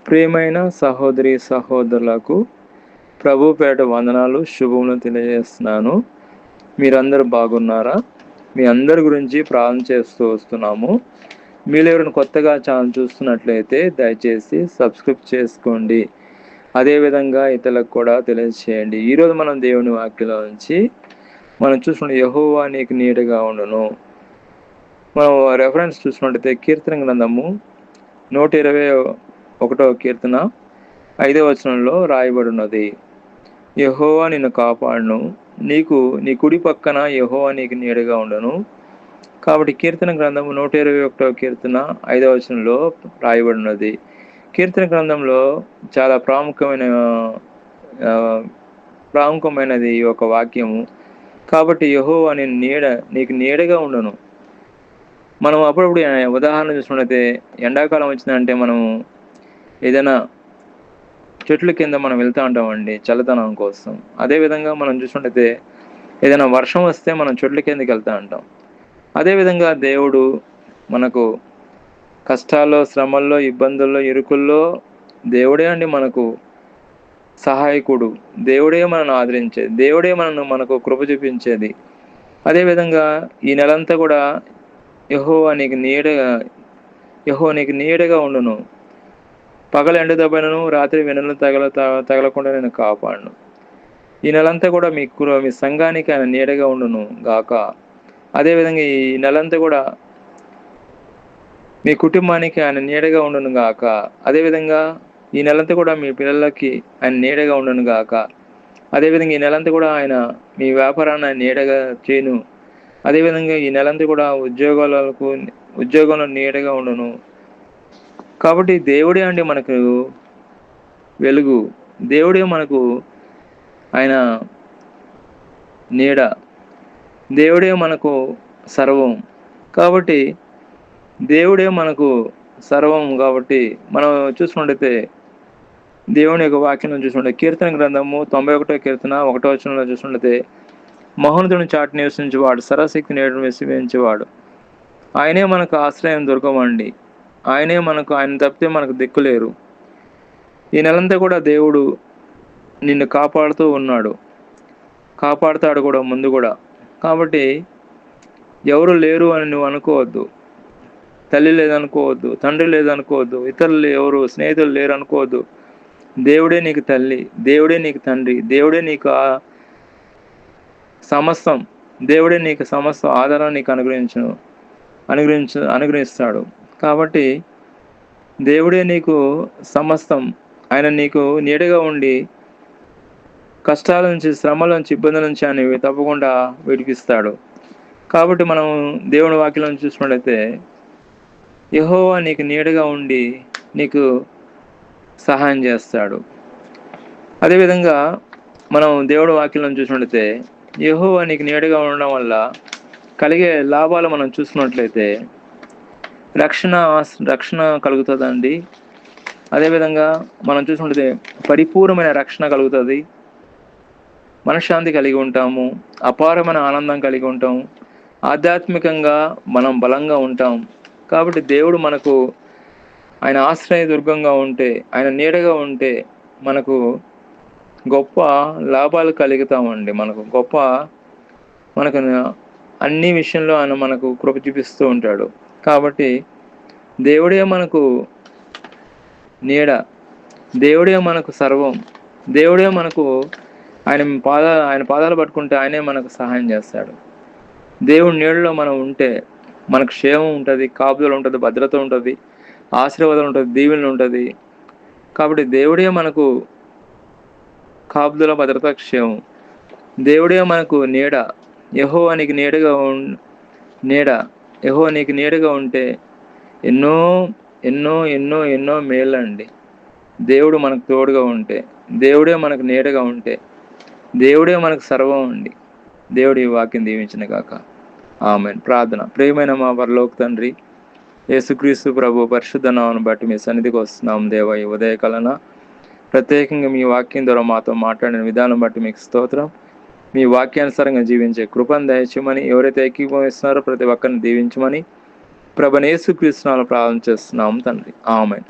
ప్రియమైన సహోదరి సహోదరులకు ప్రభు పేట వందనాలు శుభములు తెలియజేస్తున్నాను. మీరందరూ బాగున్నారా? మీ అందరి గురించి ప్రార్థన చేస్తూ వస్తున్నాము. మీరు ఎవరైనా కొత్తగా ఛానల్ చూస్తున్నట్లయితే దయచేసి సబ్స్క్రైబ్ చేసుకోండి. అదేవిధంగా ఇతరులకు కూడా తెలియజేయండి. ఈరోజు మనం దేవుని వాక్యంలో నుంచి మనం చూసుకుంటే యెహోవా నీకు నీడగా ఉండును. మనం రెఫరెన్స్ చూసుకున్నట్లయితే కీర్తన గ్రంథము 121వ కీర్తన 5వ వచనంలో రాయబడి ఉన్నది. యెహోవా నిన్ను కాపాడును, నీకు నీ కుడి పక్కన యెహోవా నీకు నీడగా ఉండును. కాబట్టి కీర్తన గ్రంథము 121వ కీర్తన 5వ వచనంలో రాయబడి ఉన్నది. కీర్తన గ్రంథంలో చాలా ప్రాముఖ్యమైనది ఈ యొక్క వాక్యము. కాబట్టి యెహోవా నీకు నీడగా ఉండును. మనం అప్పుడప్పుడు ఉదాహరణ చూసుకున్నట్లయితే ఎండాకాలం వచ్చిందంటే మనం ఏదైనా చెట్ల కింద మనం వెళ్తూ ఉంటామండి చల్లదనం కోసం. అదేవిధంగా మనం చూసుకున్నట్లయితే ఏదైనా వర్షం వస్తే మనం చెట్ల కిందకి వెళ్తూ ఉంటాం. అదేవిధంగా దేవుడు మనకు కష్టాల్లో, శ్రమల్లో, ఇబ్బందుల్లో, ఇరుకుల్లో దేవుడే అండి మనకు సహాయకుడు. దేవుడే మనల్ని ఆదరించేది, దేవుడే మనకు కృప చూపించేది. అదేవిధంగా ఈ నెలంతా కూడా యెహోవా నీకు నీడగా ఉండును. పగలు ఎండ దెబ్బలను, రాత్రి వెన్నులు తగలకుండా నేను కాపాడును. ఈ నెలంతా కూడా మీ సంఘానికి ఆయన నీడగా ఉండును గాక. అదేవిధంగా ఈ నెలంతా కూడా మీ కుటుంబానికి ఆయన నీడగా ఉండును గాక. అదేవిధంగా ఈ నెలంతా కూడా మీ పిల్లలకి ఆయన నీడగా ఉండును గాక. అదేవిధంగా ఈ నెలంతా కూడా ఆయన మీ వ్యాపారాన్ని ఆయన నీడగా చేయను. అదేవిధంగా ఈ నెలంతా కూడా ఉద్యోగంలో నీడగా ఉండును. కాబట్టి దేవుడే అండి మనకు వెలుగు, దేవుడే మనకు ఆయన నీడ, దేవుడే మనకు సర్వం. కాబట్టి దేవుడే మనకు సర్వం. కాబట్టి మనం చూసుకుంటే దేవుని యొక్క వాక్యం చూసుకుంటే కీర్తన గ్రంథము 91వ కీర్తన 1వ వచనంలో చూసుకుంటే మహోన్నతుని చాటు నివసించేవాడు, సర్వశక్తి నీడను విసిరించేవాడు. ఆయనే మనకు ఆశ్రయం దొరకమండి. ఆయన తప్పితే మనకు దిక్కులేరు. ఈ నెలంతా కూడా దేవుడు నిన్ను కాపాడుతూ ఉన్నాడు, కాపాడుతాడు కూడా ముందు కూడా. కాబట్టి ఎవరు లేరు అని నువ్వు అనుకోవద్దు. తల్లి లేదనుకోవద్దు, తండ్రి లేదనుకోవద్దు, ఇతరులు ఎవరు స్నేహితులు లేరు అనుకోవద్దు. దేవుడే నీకు తల్లి, దేవుడే నీకు తండ్రి, దేవుడే నీకు సమస్తం. దేవుడే నీకు సమస్తం ఆధారం నీకు అనుగ్రహిస్తాడు. కాబట్టి దేవుడే నీకు సమస్తం. ఆయన నీకు నీడగా ఉండి కష్టాల నుంచి, శ్రమల నుంచి, ఇబ్బందుల నుంచి ఆయన తప్పకుండా విడిపిస్తాడు. కాబట్టి మనం దేవుని వాక్యం చూసుకున్నట్లయితే యెహోవా నీకు నీడగా ఉండి నీకు సహాయం చేస్తాడు. అదేవిధంగా మనం దేవుడి వాక్యం చూసినట్లయితే యెహోవా నీకు నీడగా ఉండడం వల్ల కలిగే లాభాలు మనం చూసుకున్నట్లయితే రక్షణ కలుగుతుందండి. అదేవిధంగా మనం చూసుకుంటే పరిపూర్ణమైన రక్షణ కలుగుతుంది, మనశ్శాంతి కలిగి ఉంటాము, అపారమైన ఆనందం కలిగి ఉంటాము, ఆధ్యాత్మికంగా మనం బలంగా ఉంటాం. కాబట్టి దేవుడు మనకు ఆయన ఆశ్రయ దుర్గంగా ఉంటే, ఆయన నీడగా ఉంటే మనకు గొప్ప లాభాలు కలుగుతామండి. మనకు అన్ని విషయంలో ఆయన మనకు కృప చూపిస్తూ ఉంటాడు. కాబట్టి దేవుడే మనకు నీడ, దేవుడే మనకు సర్వం, దేవుడే మనకు ఆయన పాదాలు పట్టుకుంటే ఆయనే మనకు సహాయం చేస్తాడు. దేవుడి నీడలో మనం ఉంటే మనకు క్షేమం ఉంటుంది, కాపుదల ఉంటుంది, భద్రత ఉంటుంది, ఆశీర్వాదం ఉంటుంది, దీవెన ఉంటుంది. కాబట్టి దేవుడే మనకు కాపుదల, భద్రత, క్షేమం. దేవుడే మనకు నీడ. యెహోవా నీకు నీడగా ఉంటే ఎన్నో ఎన్నో ఎన్నో ఎన్నో మేలండి. దేవుడు మనకు తోడుగా ఉంటే, దేవుడే మనకు నీడగా ఉంటే, దేవుడే మనకు సర్వం అండి. దేవుడి వాక్యం దీవించిన గాక. ఆమేన్. ప్రార్థన. ప్రియమైన మా పరలోక తండ్రి యేసుక్రీస్తు ప్రభు పరిశుద్ధ నామమును బట్టి మీ సన్నిధికి వస్తున్నాం దేవా. ఈ ఉదయకాలన ప్రత్యేకంగా మీ వాక్యం ద్వారా మాతో మాట్లాడిన విధానం బట్టి మీకు స్తోత్రం. మీ వాక్యానుసారంగా జీవించే కృపను దయచేయమని, ఎవరైతే ఏకీభవిస్తున్నారో ప్రతి ఒక్కరిని దీవించమని ప్రభువైన యేసుక్రీస్తు నామములో ప్రార్థన చేస్తున్నాం తండ్రి. ఆమేన్.